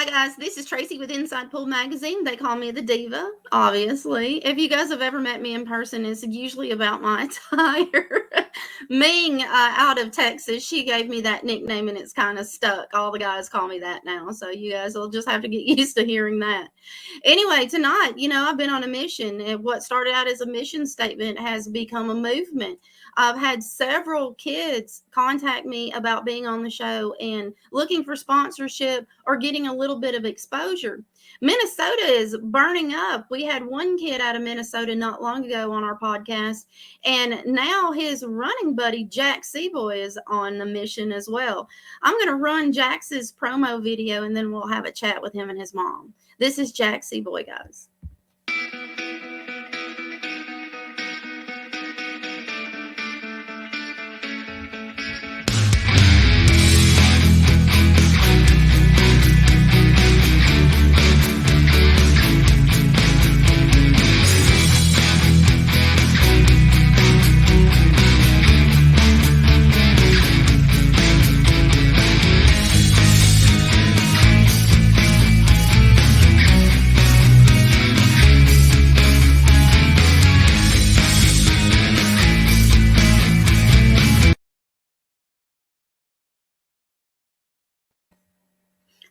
Hi guys, this is Tracy with Inside Pool Magazine. They call me the Diva, obviously. If you guys have ever met me in person, it's usually about my attire. Ming out of Texas, she gave me that nickname and it's kind of stuck. All the guys call me that now, so you guys will just have to get used to hearing that. Anyway, tonight, I've been on a mission, and what started out as a mission statement has become a movement. I've had several kids contact me about being on the show and looking for sponsorship or getting a little bit of exposure. Minnesota is burning up. We had one kid out of Minnesota not long ago on our podcast, and now his running buddy, Jaxx Seaboy, is on the mission as well. I'm going to run Jax's promo video and then we'll have a chat with him and his mom. This is Jaxx Seaboy, guys.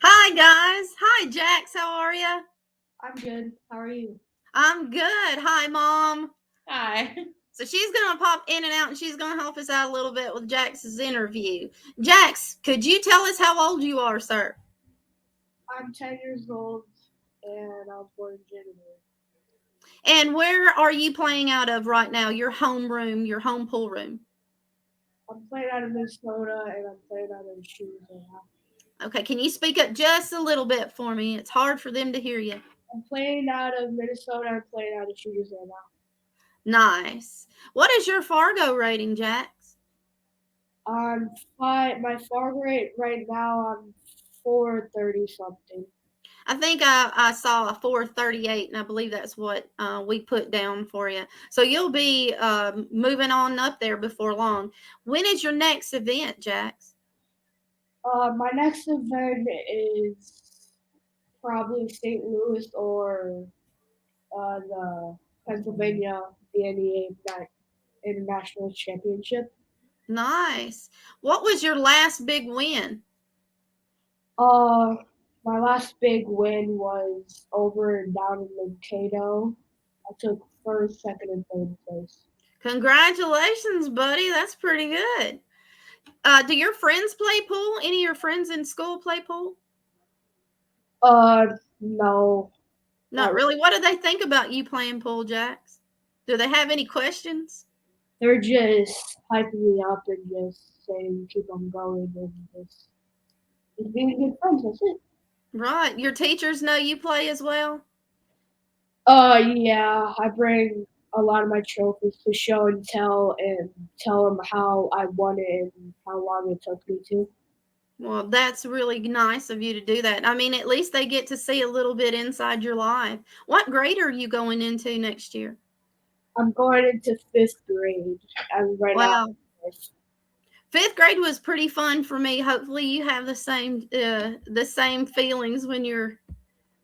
Hi, guys. Hi, Jaxx. How are you? I'm good. How are you? I'm good. Hi, Mom. Hi. So she's going to pop in and out, and she's going to help us out a little bit with Jax's interview. Jaxx, could you tell us how old you are, sir? I'm 10 years old, and I was born in January. And where are you playing out of right now? Your home room, your home pool room? I'm playing out of Minnesota, and I'm playing out of shoes right now. Okay, can you speak up just a little bit for me? It's hard for them to hear you. I'm playing out of Minnesota. I'm playing out of shoes right now. Nice. What is your Fargo rating, Jaxx? My Fargo rate right now, I'm 430 something. I think I saw a 438, and I believe that's what we put down for you. So you'll be moving on up there before long. When is your next event, Jaxx? My next event is probably St. Louis or the Pennsylvania BNEA International Championship. Nice. What was your last big win? My last big win was over and down in Mankato. I took first, second, and third place. Congratulations, buddy. That's pretty good. Do your friends play pool? Any of your friends in school play pool? No. Not really. What do they think about you playing pool, Jaxx? Do they have any questions? They're just hyping me up and just saying keep on going and just being good friends. That's it. Right. Your teachers know you play as well? Yeah. I bring a lot of my trophies to show and tell them how I won it and how long it took me to. Well, that's really nice of you to do that. I mean, at least they get to see a little bit inside your life. What grade are you going into next year? I'm going into 5th grade. I'm right now. Wow. 5th grade was pretty fun for me. Hopefully you have the same feelings when you're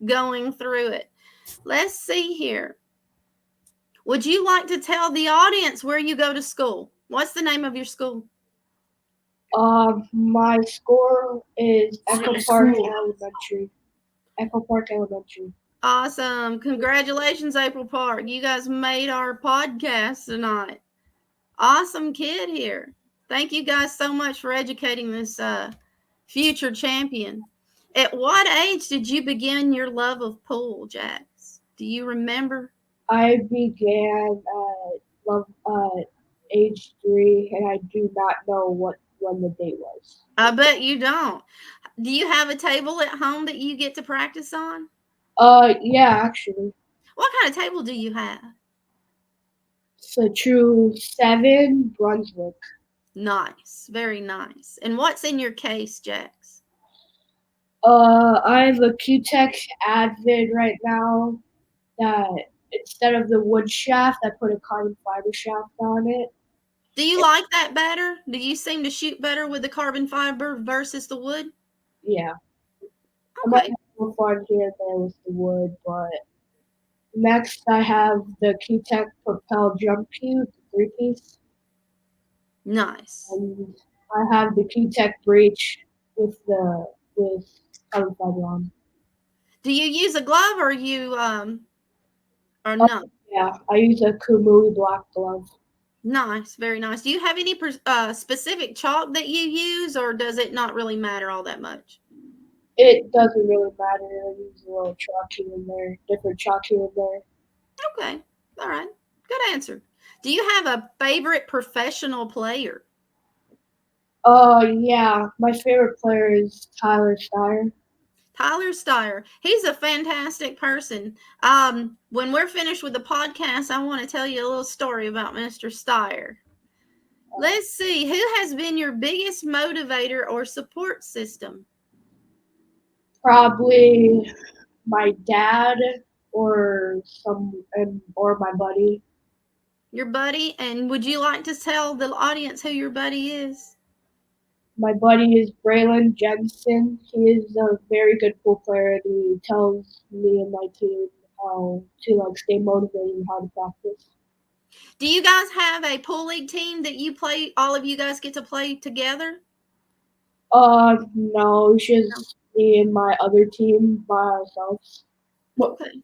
going through it. Let's see here. Would you like to tell the audience where you go to school? What's the name of your school? My score is Echo Park Elementary. Echo Park Elementary. Awesome. Congratulations, April Park. You guys made our podcast tonight. Awesome kid here. Thank you guys so much for educating this future champion. At what age did you begin your love of pool, Jaxx? Do you remember? I began age 3, and I do not know when the date was. I bet you don't. Do you have a table at home that you get to practice on? Yeah, actually. What kind of table do you have? It's a true 7 Brunswick. Nice, very nice. And what's in your case, Jaxx? I have a Q-Tech Advid right now that instead of the wood shaft, I put a carbon fiber shaft on it. Do you like that better? Do you seem to shoot better with the carbon fiber versus the wood? Yeah. Okay. little fun here and there with the wood, but next I have the Q-Tech Propel Jump Cube, the three-piece, Nice. and I have the Q-Tech Breach with carbon fiber on. Do you use a glove or you or Oh no? yeah, I use a Kumui black glove. Nice, very nice. Do you have any specific chalk that you use, or does it not really matter all that much? It doesn't really matter. I use a little chalk here and there, different chalk here and there. Okay, all right, good answer. Do you have a favorite professional player? Yeah, my favorite player is Tyler Steyer. Tyler Steyer. He's a fantastic person. When we're finished with the podcast, I want to tell you a little story about Mr. Steyer. Let's see. Who has been your biggest motivator or support system? Probably my dad or my buddy. Your buddy? And would you like to tell the audience who your buddy is? My buddy is Braylon Jensen. He is a very good pool player, and he tells me and my team how to stay motivated and how to practice. Do you guys have a pool league team that you play? All of you guys get to play together? No, it's No. just me and my other team by ourselves. Okay.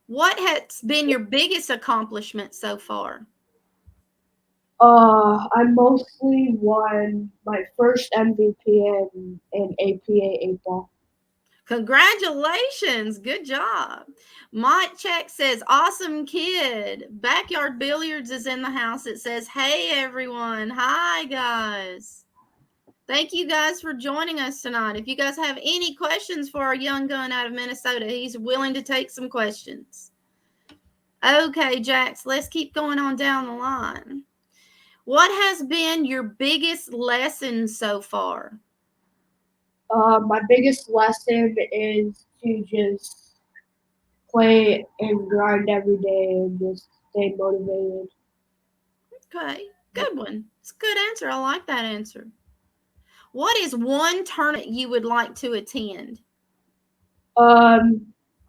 What has been your biggest accomplishment so far? I mostly won my first MVP in APA 8 ball. Congratulations. Good job. Mike Check says, awesome kid. Backyard Billiards is in the house. It says, hey, everyone. Hi, guys. Thank you guys for joining us tonight. If you guys have any questions for our young gun out of Minnesota, he's willing to take some questions. Okay, Jax, let's keep going on down the line. What has been your biggest lesson so far? My biggest lesson is to just play and grind every day and just stay motivated. Okay, good one. It's a good answer. I like that answer. What is one tournament you would like to attend? I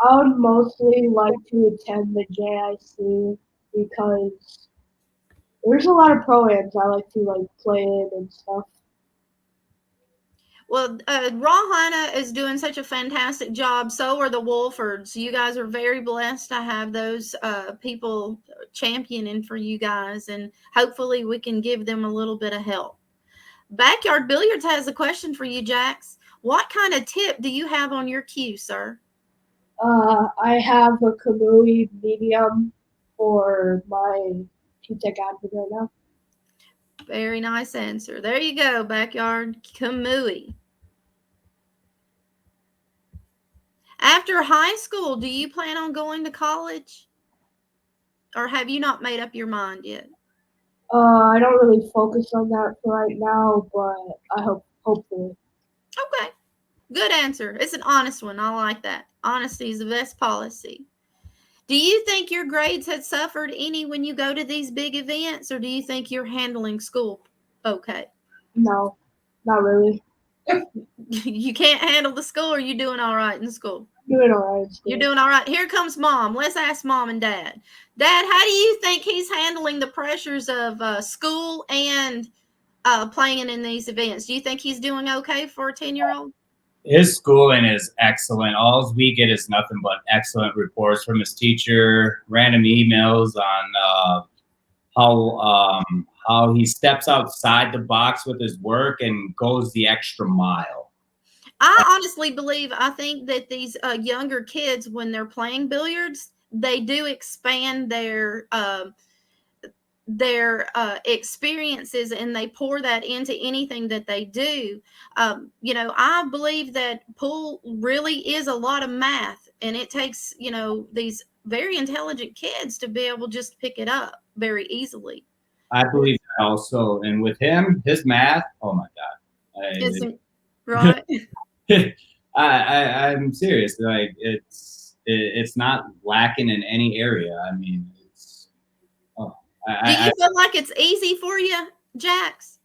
would mostly like to attend the JIC because there's a lot of pro-ams I like to play in and stuff. Well, Rawhina is doing such a fantastic job. So are the Wolfords. You guys are very blessed to have those people championing for you guys, and hopefully we can give them a little bit of help. Backyard Billiards has a question for you, Jax. What kind of tip do you have on your cue, sir? I have a Kamui medium for my Q-Tech advert right now. Very nice answer. There you go, Backyard Kamui. After high school, do you plan on going to college? Or have you not made up your mind yet? I don't really focus on that for right now, but I hopefully. Okay. Good answer. It's an honest one. I like that. Honesty is the best policy. Do you think your grades had suffered any when you go to these big events, or do you think you're handling school okay? No, not really. You can't handle the school, or you doing all right in school? Doing all right. You're doing all right. Here comes mom. Let's ask mom and dad. Dad, how do you think he's handling the pressures of school and playing in these events? Do you think he's doing okay for a 10-year-old? His schooling is excellent. All we get is nothing but excellent reports from his teacher, random emails on how he steps outside the box with his work and goes the extra mile. I honestly believe, I think that these younger kids, when they're playing billiards, they do expand their experiences, and they pour that into anything that they do. I believe that pool really is a lot of math, and it takes these very intelligent kids to be able just to pick it up very easily. I believe that also. And with him, his math, oh my God. Right. I'm serious. Like it's not lacking in any area. I mean, do you feel like it's easy for you, Jax?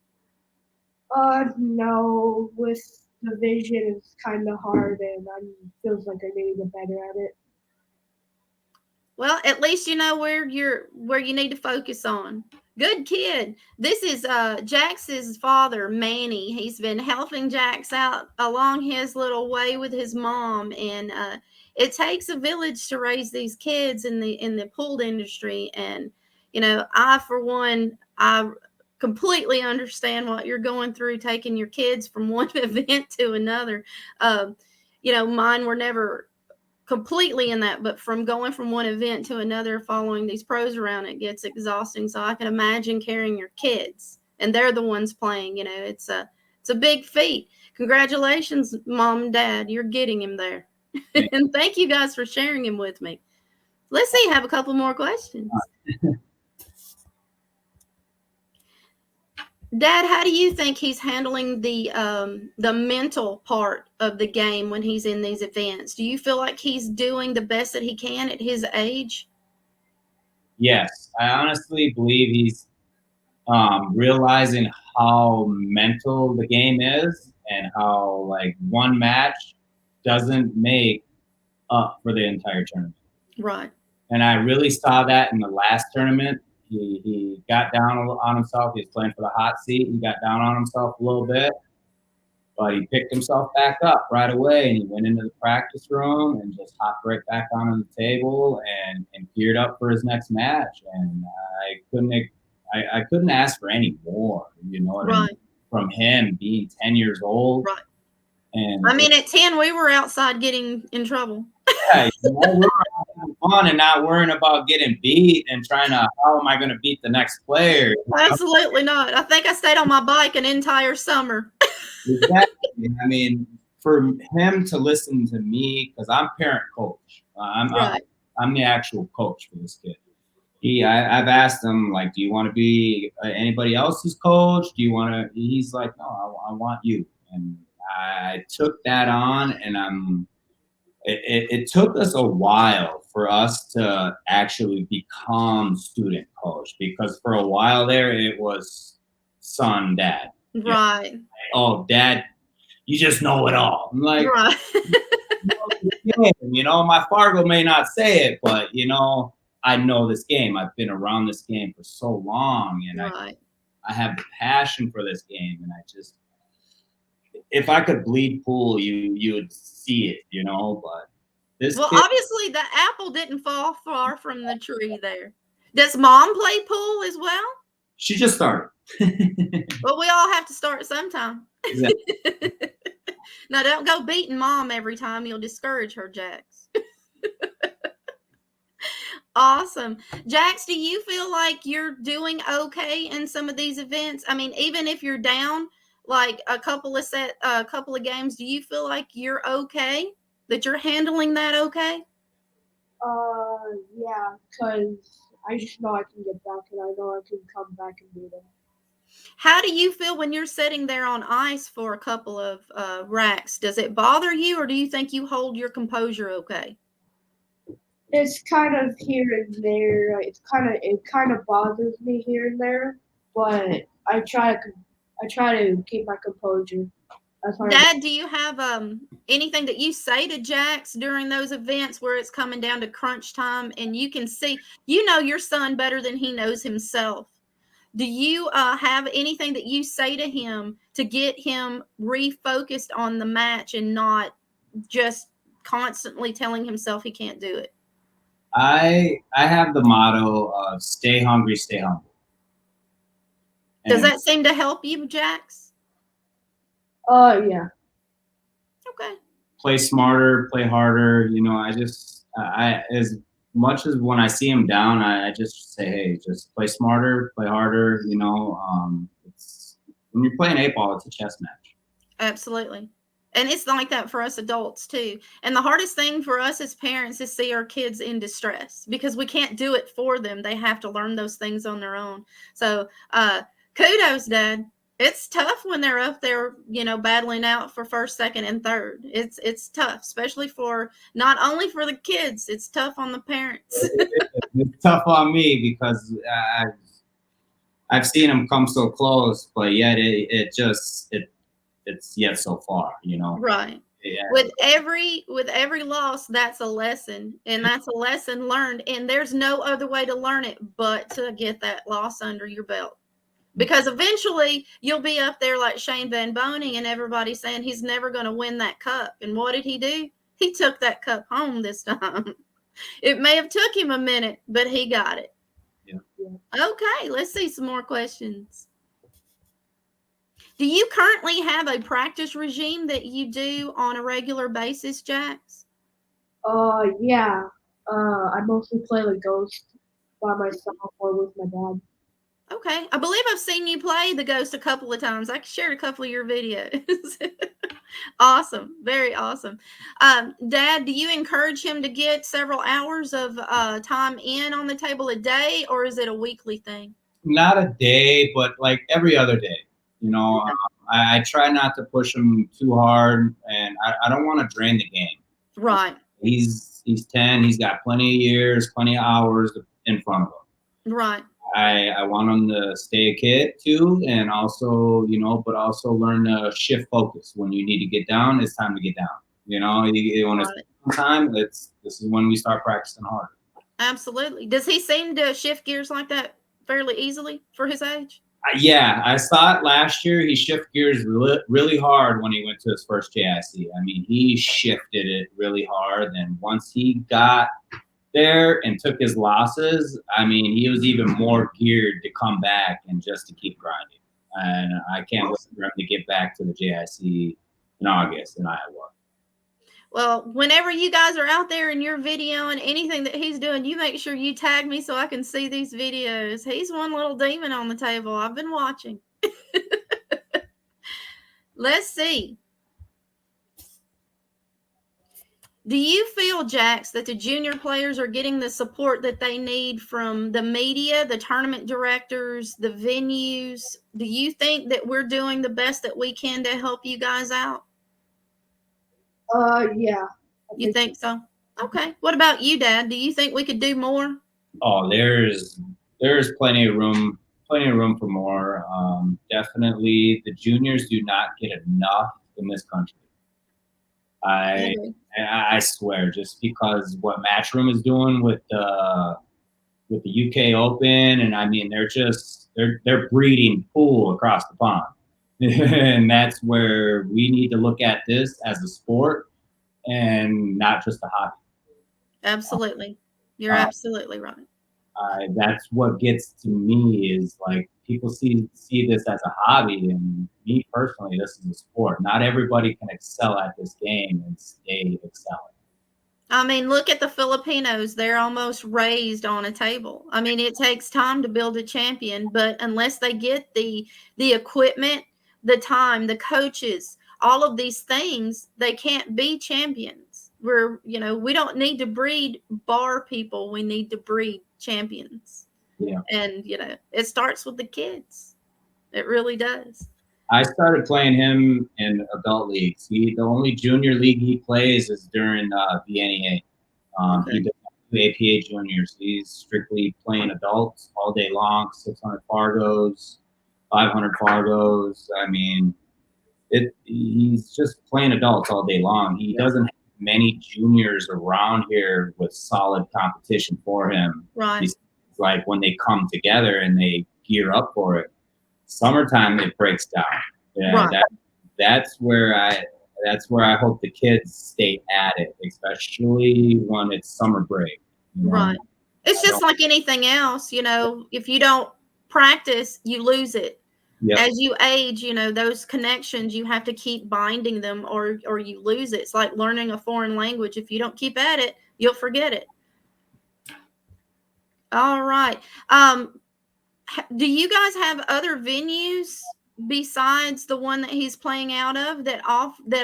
No. With division is kind of hard, and I feels like I need to get better at it. Well, at least you know where you need to focus on. Good kid. This is Jax's father, Manny. He's been helping Jaxx out along his little way with his mom, and it takes a village to raise these kids in the pool industry. And I, for one, I completely understand what you're going through, taking your kids from one event to another. Mine were never completely in that, but from going from one event to another, following these pros around, it gets exhausting. So I can imagine carrying your kids, and they're the ones playing. It's a big feat. Congratulations, mom and dad, you're getting him there. And thank you guys for sharing him with me. Let's see, have a couple more questions. Dad, how do you think he's handling the mental part of the game when he's in these events? Do you feel like he's doing the best that he can at his age? Yes, I honestly believe he's realizing how mental the game is, and how like one match doesn't make up for the entire tournament. Right. And I really saw that in the last tournament. He got down on himself. He was playing for the hot seat. He got down on himself a little bit, but he picked himself back up right away, and he went into the practice room and just hopped right back onto the table and geared up for his next match. And I couldn't ask for any more, Right. I mean, from him being 10 years old. Right. And I mean, at 10, we were outside getting in trouble. Yeah, we're having fun and not worrying about getting beat and trying to, how am I going to beat the next player? Absolutely not. I think I stayed on my bike an entire summer. Exactly. I mean, for him to listen to me, because I'm parent coach. I'm the actual coach for this kid. I've asked him, like, do you want to be anybody else's coach? Do you want to? He's like, no, I want you. And I took that on, and it took us a while for us to actually become student coach, because for a while there it was son, dad. Right. Oh, dad, you just know it all. I'm like, right. My Fargo may not say it, but I know this game. I've been around this game for so long, and right. I have the passion for this game, and if I could bleed pool, you would see it, but this kid, obviously the apple didn't fall far from the tree there. Does mom play pool as well? She just started. Well, we all have to start sometime. Exactly. Now, don't go beating mom every time. You'll discourage her, Jaxx. Awesome. Jaxx, do you feel like you're doing okay in some of these events? I mean, even if you're down like a couple of games, do you feel like you're okay? That you're handling that okay? Yeah, because I just know I can get back, and I know I can come back and beat them. How do you feel when you're sitting there on ice for a couple of racks? Does it bother you, or do you think you hold your composure okay? It's kind of here and there. It kind of bothers me here and there, but I try to keep my composure. Dad, do you have anything that you say to Jaxx during those events where it's coming down to crunch time, and you can see, your son better than he knows himself? Do you have anything that you say to him to get him refocused on the match and not just constantly telling himself he can't do it? I have the motto of stay hungry, stay humble. Does that seem to help you, Jaxx? Yeah. Okay. Play smarter, play harder. I as much as when I see him down, I just say, hey, just play smarter, play harder. It's when you're playing 8-ball, it's a chess match. Absolutely. And it's like that for us adults too. And the hardest thing for us as parents is see our kids in distress, because we can't do it for them. They have to learn those things on their own. So kudos, Dad. It's tough when they're up there, battling out for first, second, and third. It's tough, especially not only for the kids. It's tough on the parents. It's tough on me because I've seen them come so close, but yet it it's yet so far, you know. Right. Yeah. With every loss, that's a lesson, and that's a lesson learned. And there's no other way to learn it but to get that loss under your belt. Because eventually you'll be up there like Shane Van Boning and everybody saying he's never going to win that cup. And what did he do? He took that cup home this time. It may have took him a minute, but he got it. Yeah. Okay, let's see some more questions. Do you currently have a practice regime that you do on a regular basis, Jaxx? Yeah. I mostly play like Ghost by myself or with my dad. Okay. I believe I've seen you play the Ghost a couple of times. I shared a couple of your videos. Awesome. Very awesome. Dad, do you encourage him to get several hours of time in on the table a day, or is it a weekly thing? Not a day, but like every other day. You know, I try not to push him too hard, and I don't want to drain the game. Right. He's 10. He's got plenty of years, plenty of hours in front of him. Right. I want him to stay a kid too, and also, you know, but also learn to shift focus. When you need to get down, it's time to get down. You know, when it's time, this is when we start practicing hard. Absolutely. Does he seem to shift gears like that fairly easily for his age? Yeah, I saw it last year. He shifted gears really hard when he went to his first JIC. I mean, he shifted it really hard. And once he got there and took his losses, I mean, he was even more geared to come back and just to keep grinding. And I can't wait for him to get back to the JIC in August in Iowa. Well, whenever you guys are out there in your video and anything that he's doing, you make sure you tag me so I can see these videos. He's one little demon on the table. I've been watching. Let's see. Do you feel, Jaxx, that the junior players are getting the support that they need from the media, the tournament directors, the venues? Do you think that we're doing the best that we can to help you guys out? Yeah. You think so? Okay. What about you, Dad? Do you think we could do more? Oh, there's plenty of room for more. Definitely, the juniors do not get enough in this country. I swear, just because what Matchroom is doing with the UK Open, and I mean they're breeding pool across the pond. And that's where we need to look at this as a sport and not just a hobby. Absolutely. You're absolutely right. That's what gets to me is like people see this as a hobby, and me personally, this is a sport. Not everybody can excel at this game and stay excelling. I mean, look at the Filipinos. They're almost raised on a table. I mean, it takes time to build a champion, but unless they get the equipment, the time, the coaches, all of these things, they can't be champions. We don't need to breed bar people. We need to breed champions. Yeah. And, it starts with the kids. It really does. I started playing him in adult leagues. The only junior league he plays is during the NEA. He does APA juniors. He's strictly playing adults all day long, 600 Fargos, 500 Fargos. I mean, he's just playing adults all day long. He doesn't have many juniors around here with solid competition for him. Right. It's like when they come together and they gear up for it, summertime it breaks down. Yeah, right. That's where I hope the kids stay at it, especially when it's summer break. Right. It's just like anything else, if you don't practice, you lose it. Yep. As you age, those connections, you have to keep binding them or you lose it. It's like learning a foreign language. If you don't keep at it, you'll forget it. All right. Do you guys have other venues besides the one that he's playing out of that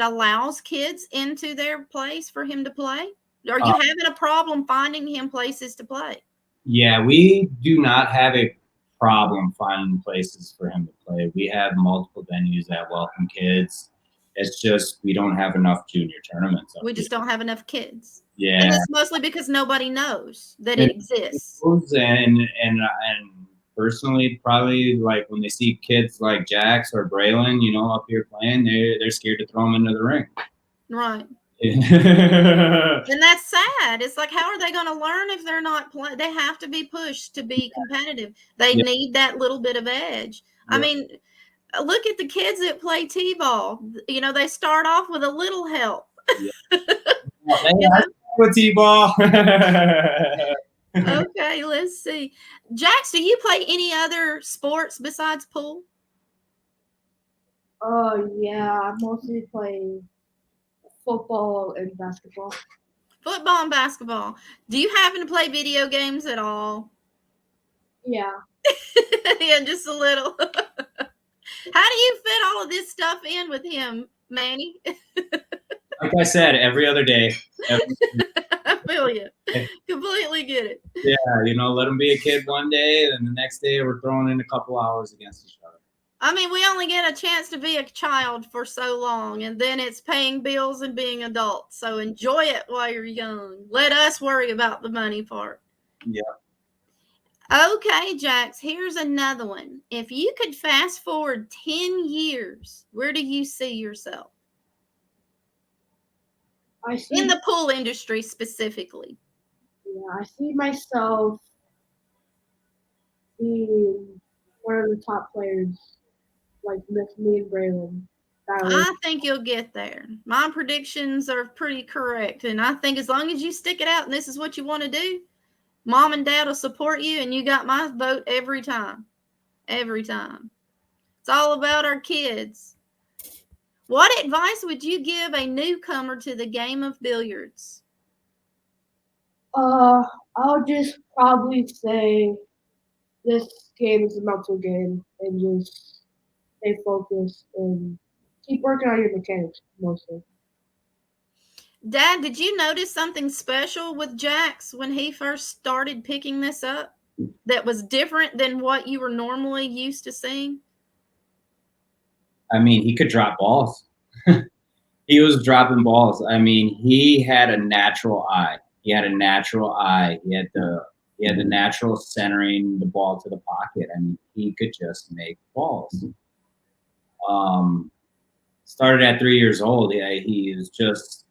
allows kids into their place for him to play? Are you having a problem finding him places to play? Yeah, we do not have a problem finding places for him to play. We have multiple venues that welcome kids. It's just we don't have enough junior tournaments. We just don't have enough kids. Yeah, and it's mostly because nobody knows that it exists. And personally, probably like when they see kids like Jaxx or Braylon, you know, up here playing, they're scared to throw them into the ring. Right. And that's sad. It's like, how are they going to learn if they're not playing? They have to be pushed to be competitive. They need that little bit of edge. I mean, look at the kids that play t-ball. You know, they start off with a little help. You know? With t-ball. Okay, let's see. Jaxx, do you play any other sports besides pool? Yeah, I mostly play football and basketball. Football and basketball. Do you happen to play video games at all? Yeah. Yeah, just a little. How do you fit all of this stuff in with him, Manny? Like I said, every other day. I feel you. Completely get it. Yeah, you know, let him be a kid one day, and the next day we're throwing in a couple hours against each other. I mean, we only get a chance to be a child for so long, and then it's paying bills and being adults. So enjoy it while you're young. Let us worry about the money part. Yeah. Okay, Jaxx, here's another one. If you could fast forward 10 years, where do you see yourself? In the pool industry specifically. Yeah, I see myself being one of the top players, like with me and Braylon. I think you'll get there. My predictions are pretty correct. And I think as long as you stick it out and this is what you want to do, Mom and Dad will support you, and you got my vote every time. Every time. It's all about our kids. What advice would you give a newcomer to the game of billiards? I'll just probably say this game is a mental game, and just stay focused and keep working on your mechanics mostly. Dad, did you notice something special with Jaxx when he first started picking this up that was different than what you were normally used to seeing? I mean, he could drop balls. He was dropping balls. I mean, he had a natural eye. He had a natural eye. He had the natural centering the ball to the pocket. I mean, he could just make balls. Started at 3 years old. He was just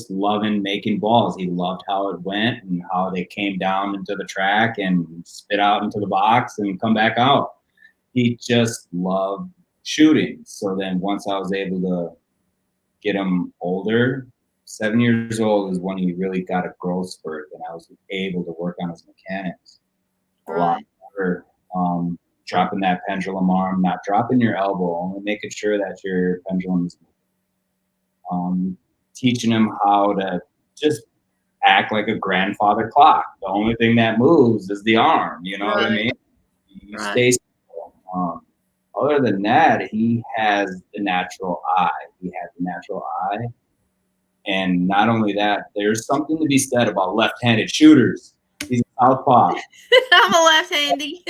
loving making balls. He loved how it went and how they came down into the track and spit out into the box and come back out. He just loved shooting. So then once I was able to get him older, 7 years old is when he really got a growth spurt, and I was able to work on his mechanics a lot better. Dropping that pendulum arm, not dropping your elbow, only making sure that your pendulum is moving. Teaching him how to just act like a grandfather clock. The only thing that moves is the arm. You know what I mean? You stay still. Other than that, he has the natural eye. He has the natural eye. And not only that, there's something to be said about left-handed shooters. He's a southpaw. I'm a left-handy.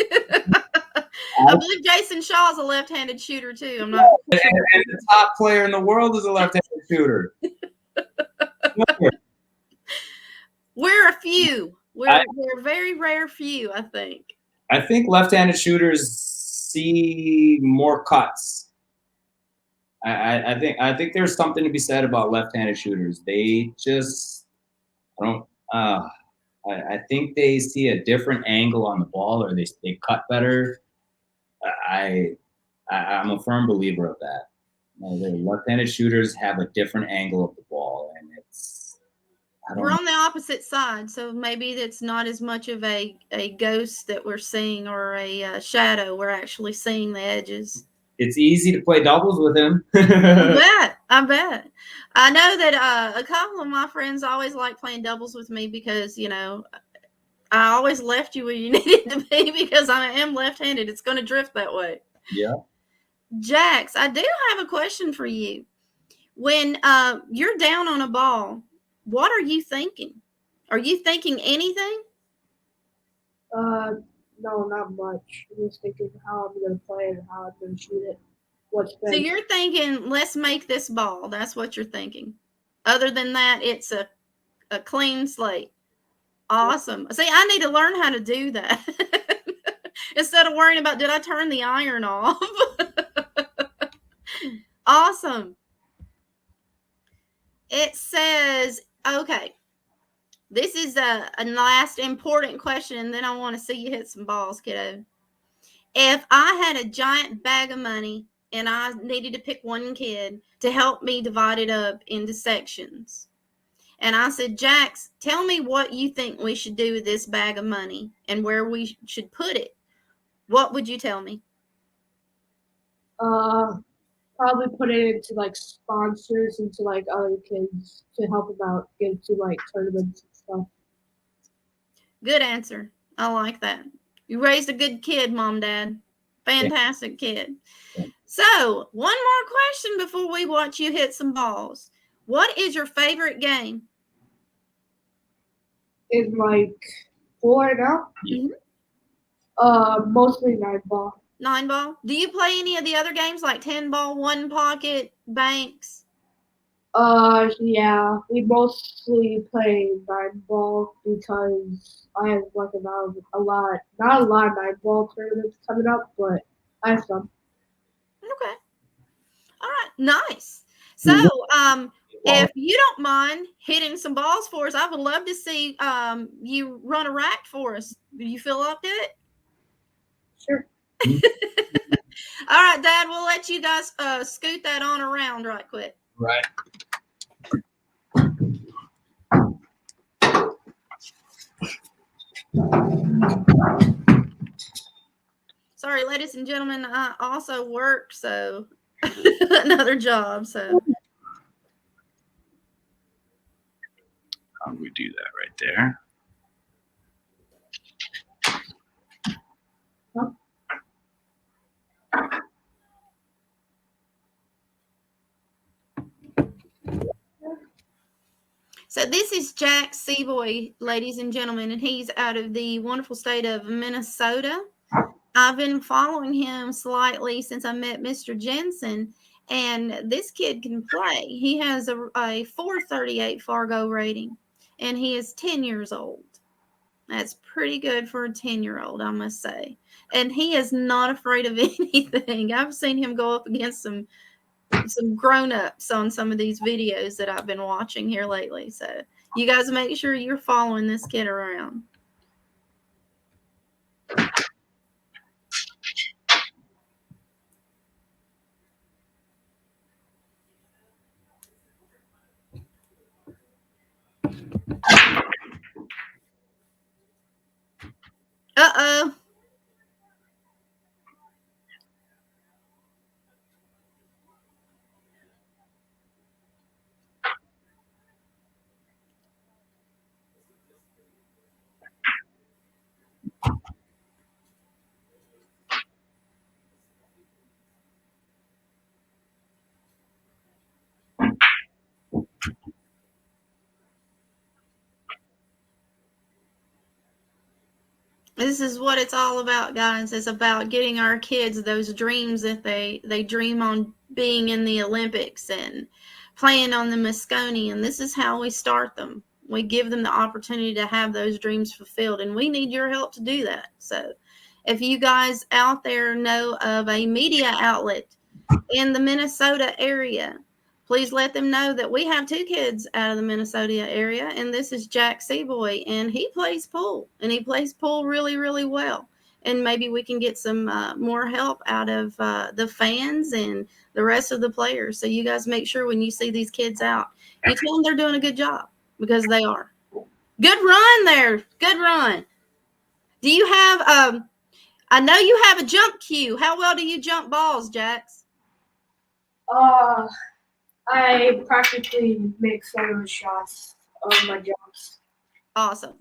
I believe Jason Shaw's a left-handed shooter too. I'm not. And the top player in the world is a left-handed shooter. We're a few. We're very rare few, I think. I think left-handed shooters see more cuts. I think there's something to be said about left-handed shooters. They just don't. I think they see a different angle on the ball, or they cut better. I'm a firm believer of that. The left-handed shooters have a different angle of the ball, and we're on the opposite side, so maybe it's not as much of a ghost that we're seeing or a shadow. We're actually seeing the edges. It's easy to play doubles with him. I bet. I know that a couple of my friends always like playing doubles with me because, you know, I always left you where you needed to be because I am left-handed. It's going to drift that way. Yeah. Jaxx, I do have a question for you. When you're down on a ball, what are you thinking? Are you thinking anything? No, not much. I'm just thinking how I'm going to play it and how I'm going to shoot it. So you're thinking, let's make this ball. That's what you're thinking. Other than that, it's a clean slate. Awesome. See, I need to learn how to do that. instead of worrying about, did I turn the iron off? Awesome. It says, okay, this is a last important question, and then I want to see you hit some balls, kiddo. If I had a giant bag of money and I needed to pick one kid to help me divide it up into sections, and I said, Jax, tell me what you think we should do with this bag of money and where we should put it, what would you tell me? Probably put it into like sponsors, into like other kids to help them out, get to like tournaments and stuff. Good answer. I like that. You raised a good kid, Mom, Dad. Fantastic kid. So, one more question before we watch you hit some balls. What is your favorite game? In like 4 now? Mostly 9-ball. 9-ball. Do you play any of the other games like 10-ball, one pocket, banks? Yeah, we mostly play 9-ball because I have like not a lot of 9-ball tournaments coming up, but I have some. Okay. All right. Nice. So, if you don't mind hitting some balls for us, I would love to see you run a rack for us. Do you feel up to it? Sure. All right, Dad, we'll let you guys scoot that on around right quick. Right. Sorry, ladies and gentlemen, I also work, so another job. So How do we do that right there? So this is Jaxx Seaboy, ladies and gentlemen, and he's out of the wonderful state of Minnesota. I've been following him slightly since I met Mr. Jensen, and this kid can play. He has a 438 Fargo rating, and he is 10 years old. That's pretty good for a 10-year-old, I must say. And he is not afraid of anything. I've seen him go up against some grown-ups on some of these videos that I've been watching here lately. So you guys make sure you're following this kid around. Uh-oh. This is what it's all about, guys. It's about getting our kids those dreams that they dream on being in the Olympics and playing on the Moscone. And this is how we start them. We give them the opportunity to have those dreams fulfilled. And we need your help to do that. So if you guys out there know of a media outlet in the Minnesota area, please let them know that we have 2 kids out of the Minnesota area, and this is Jaxx Seaboy, and he plays pool, and he plays pool really, really well. And maybe we can get some more help out of the fans and the rest of the players. So you guys make sure when you see these kids out, you tell them they're doing a good job, because they are. Good run there. Good run. Do you have, I know you have a jump cue. How well do you jump balls, Jax? I practically make some of the shots of my jumps. Awesome.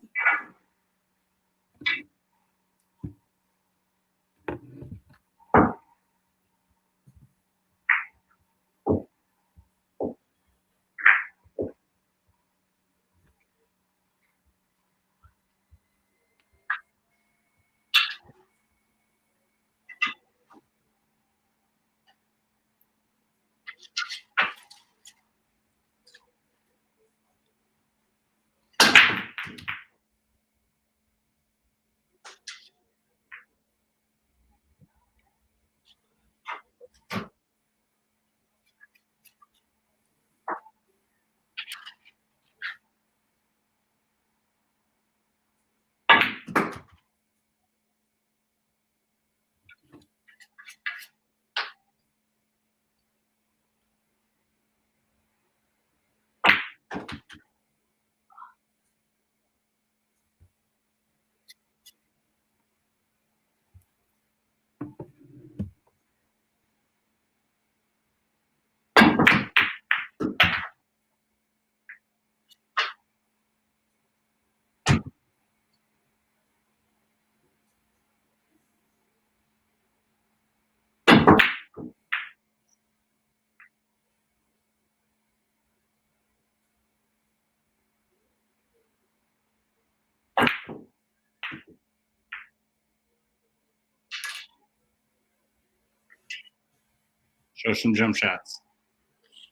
Show some jump shots.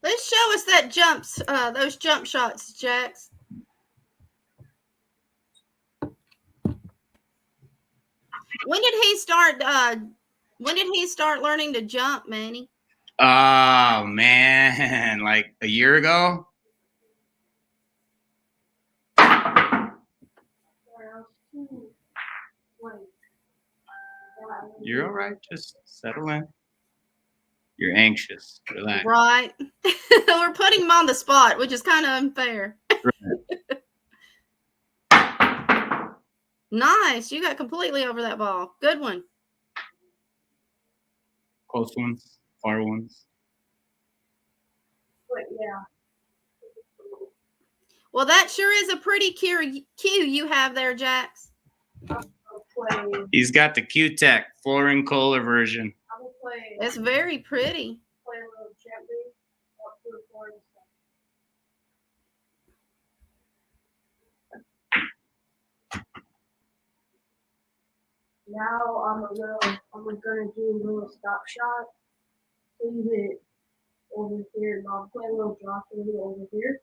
Let's show us that those jump shots, Jaxx. When did he start learning to jump, Manny? Oh man, like a year ago. You're all right. Just settle in. You're anxious. Relax. Right. We're putting him on the spot, which is kind of unfair. Nice. You got completely over that ball. Good one. Close ones, far ones. But yeah. Well, that sure is a pretty cue you have there, Jaxx. He's got the Q-Tech Flooring Kohler version. It's very pretty. Play a little gently up to the floor and stuff. Now I'm gonna do a little stop shot. Leave it over here. And I'll play a little drop over here.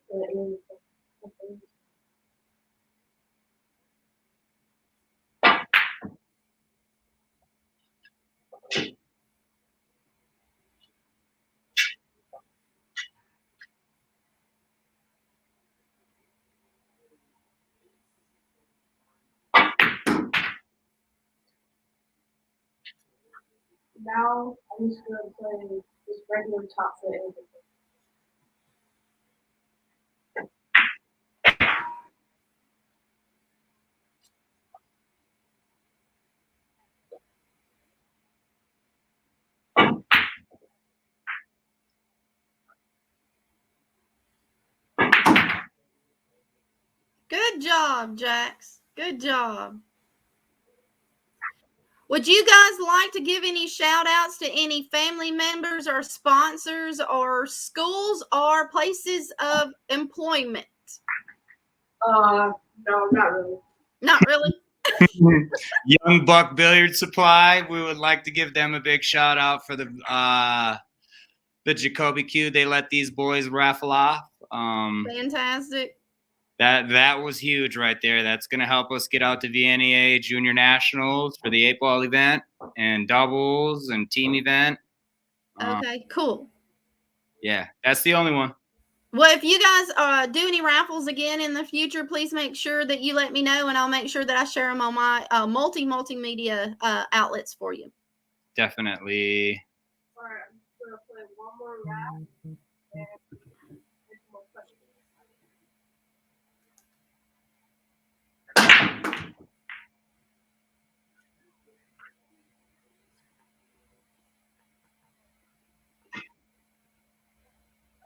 Now I'm just gonna play this regular top foot over here. Good job, Jaxx. Good job. Would you guys like to give any shout outs to any family members or sponsors or schools or places of employment? No, not really. Not really. Young Buck Billiard Supply. We would like to give them a big shout out for the Jacoby Q. They let these boys raffle off. Fantastic. That was huge right there. That's going to help us get out to VNEA Junior Nationals for the 8-ball event and doubles and team event. Okay, cool. Yeah, that's the only one. Well, if you guys do any raffles again in the future, please make sure that you let me know, and I'll make sure that I share them on my multimedia outlets for you. Definitely. All right, I'm gonna play one more rap and there's more questions.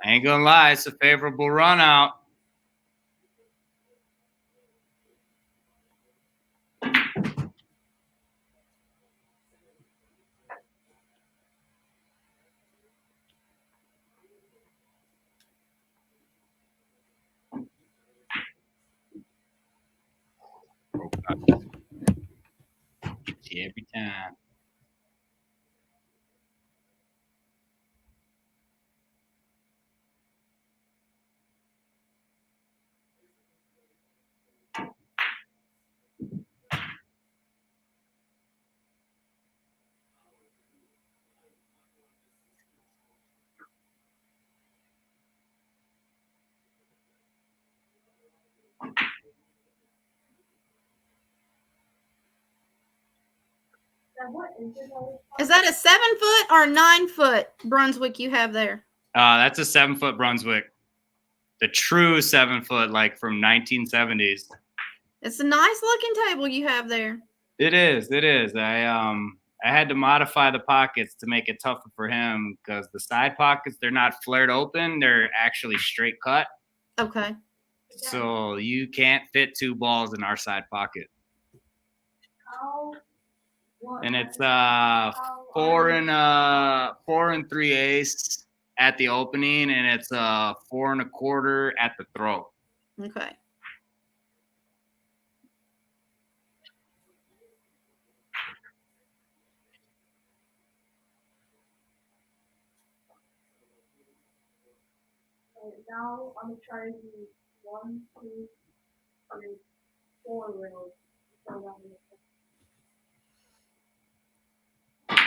I ain't gonna lie, it's a favorable run out. Gets you every time. Is that a 7-foot or 9-foot Brunswick you have there? That's a 7-foot Brunswick. The true 7-foot, like from 1970s. It's a nice looking table you have there. It is. It is. I had to modify the pockets to make it tougher for him because the side pockets, they're not flared open. They're actually straight cut. Okay. So you can't fit 2 balls in our side pocket. And it's 4 and 3/8 at the opening, and it's 4 1/4 at the throw. Okay. now I'm gonna try to do 1, 2, 3, 4 rails. So that makes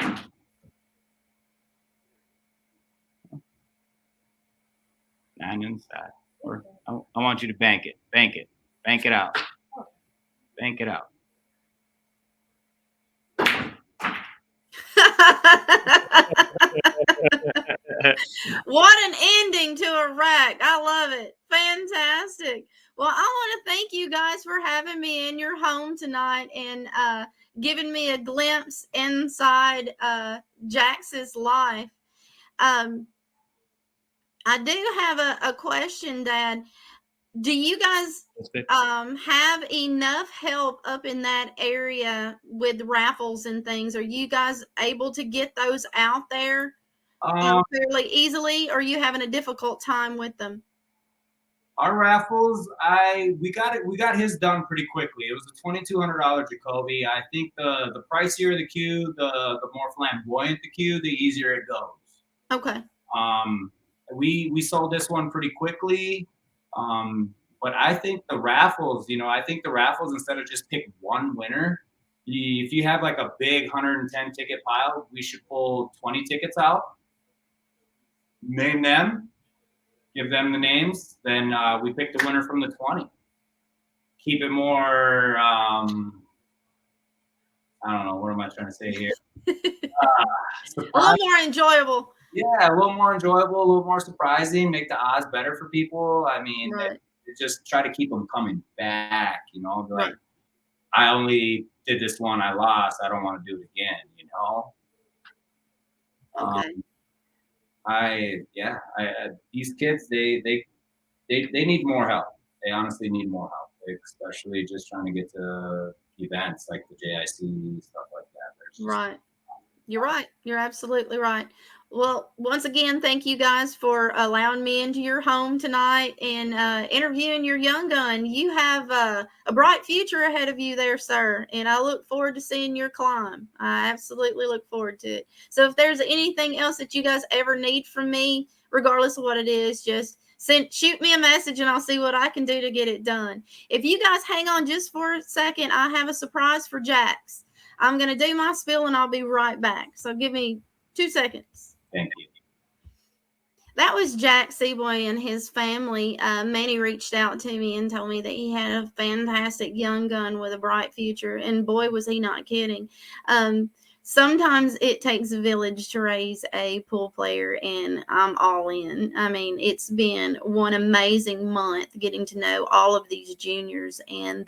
sense. Nine inside. Or I want you to bank it. Bank it. Bank it out. Bank it out. What an ending to a rack. I love it. Fantastic. Well, I want to thank you guys for having me in your home tonight and giving me a glimpse inside Jaxx's life. I do have a question, Dad. Do you guys have enough help up in that area with raffles and things? Are you guys able to get those out there fairly easily, or are you having a difficult time with them? Our raffles, we got his done pretty quickly. It was a $2,200 Jacoby. I think the pricier the cue, the more flamboyant the cue, the easier it goes. Okay. We sold this one pretty quickly. But I think the raffles, instead of just pick one winner, if you have like a big 110 ticket pile, we should pull 20 tickets out, name them, give them the names, then we pick the winner from the 20. Keep it more, I don't know, what am I trying to say here? A little more enjoyable. Yeah, a little more enjoyable, a little more surprising, make the odds better for people. I mean, right. Just try to keep them coming back, like, right. I only did this one, I lost, I don't want to do it again, Okay. These kids, they need more help. They honestly need more help, especially just trying to get to events like the JIC, stuff like that. Right. You're right. You're absolutely right. Well, once again, thank you guys for allowing me into your home tonight and interviewing your young gun. You have a bright future ahead of you there, sir, and I look forward to seeing your climb. I absolutely look forward to it. So if there's anything else that you guys ever need from me, regardless of what it is, just shoot me a message and I'll see what I can do to get it done. If you guys hang on just for a second, I have a surprise for Jaxx. I'm going to do my spiel and I'll be right back. So give me 2 seconds. Thank you. That was Jaxx Seaboy and his family. Manny reached out to me and told me that he had a fantastic young gun with a bright future. And boy, was he not kidding. Sometimes it takes a village to raise a pool player, and I'm all in. I mean, it's been one amazing month getting to know all of these juniors, and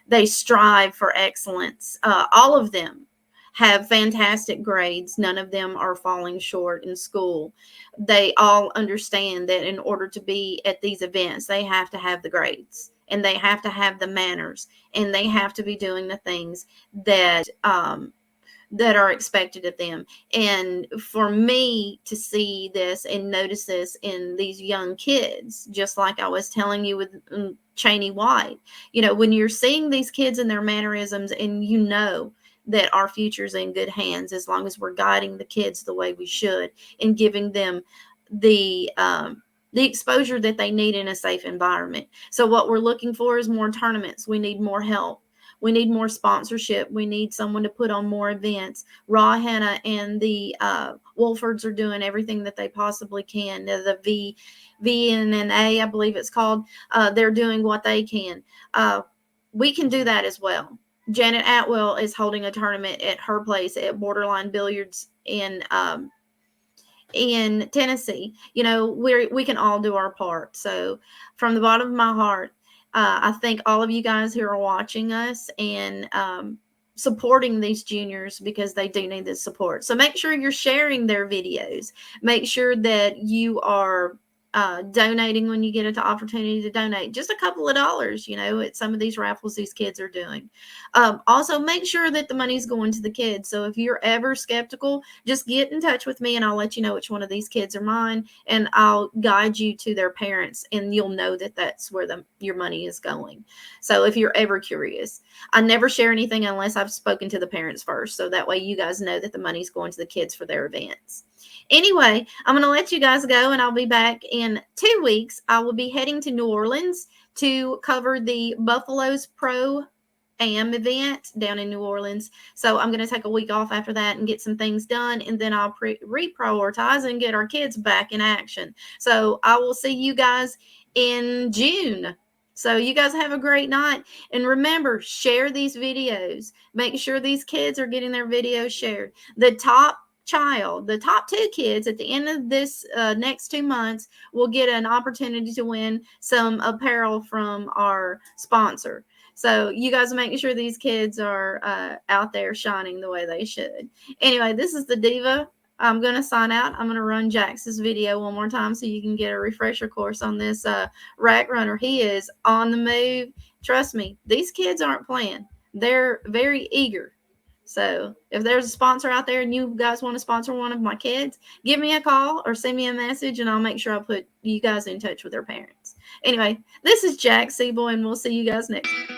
they strive for excellence. All of them have fantastic grades. None of them are falling short in school. They all understand that in order to be at these events, they have to have the grades, and they have to have the manners, and they have to be doing the things that are expected of them. And for me to see this and notice this in these young kids, just like I was telling you with Cheney White, when you're seeing these kids and their mannerisms, and that our future's in good hands as long as we're guiding the kids the way we should and giving them the exposure that they need in a safe environment. So what we're looking for is more tournaments. We need more help. We need more sponsorship. We need someone to put on more events. Raw Henna and the Wolfords are doing everything that they possibly can. The VNNA, I believe it's called, they're doing what they can. We can do that as well. Janet Atwell is holding a tournament at her place at Borderline Billiards in Tennessee. We can all do our part. So from the bottom of my heart, I thank all of you guys who are watching us and supporting these juniors, because they do need this support. So make sure you're sharing their videos. Make sure that you are donating when you get an opportunity to donate. Just a couple of dollars, at some of these raffles these kids are doing. Also, make sure that the money's going to the kids. So if you're ever skeptical, just get in touch with me and I'll let you know which one of these kids are mine, and I'll guide you to their parents, and you'll know that that's where your money is going. So if you're ever curious, I never share anything unless I've spoken to the parents first. So that way you guys know that the money's going to the kids for their events. Anyway, I'm going to let you guys go, and I'll be back in 2 weeks. I will be heading to New Orleans to cover the Buffaloes Pro Am event down in New Orleans. So I'm going to take a week off after that and get some things done, and then I'll reprioritize and get our kids back in action. So I will see you guys in June. So you guys have a great night. And remember, share these videos. Make sure these kids are getting their videos shared. The top 2 kids at the end of this next 2 months will get an opportunity to win some apparel from our sponsor. So you guys make sure these kids are out there shining the way they should. Anyway, this is the Diva. I'm going to sign out. I'm going to run Jax's video one more time so you can get a refresher course on this rack runner. He is on the move. Trust me, these kids aren't playing. They're very eager. So if there's a sponsor out there and you guys want to sponsor one of my kids, give me a call or send me a message, and I'll make sure I put you guys in touch with their parents. Anyway, this is Jaxx Seaboy, and we'll see you guys next time.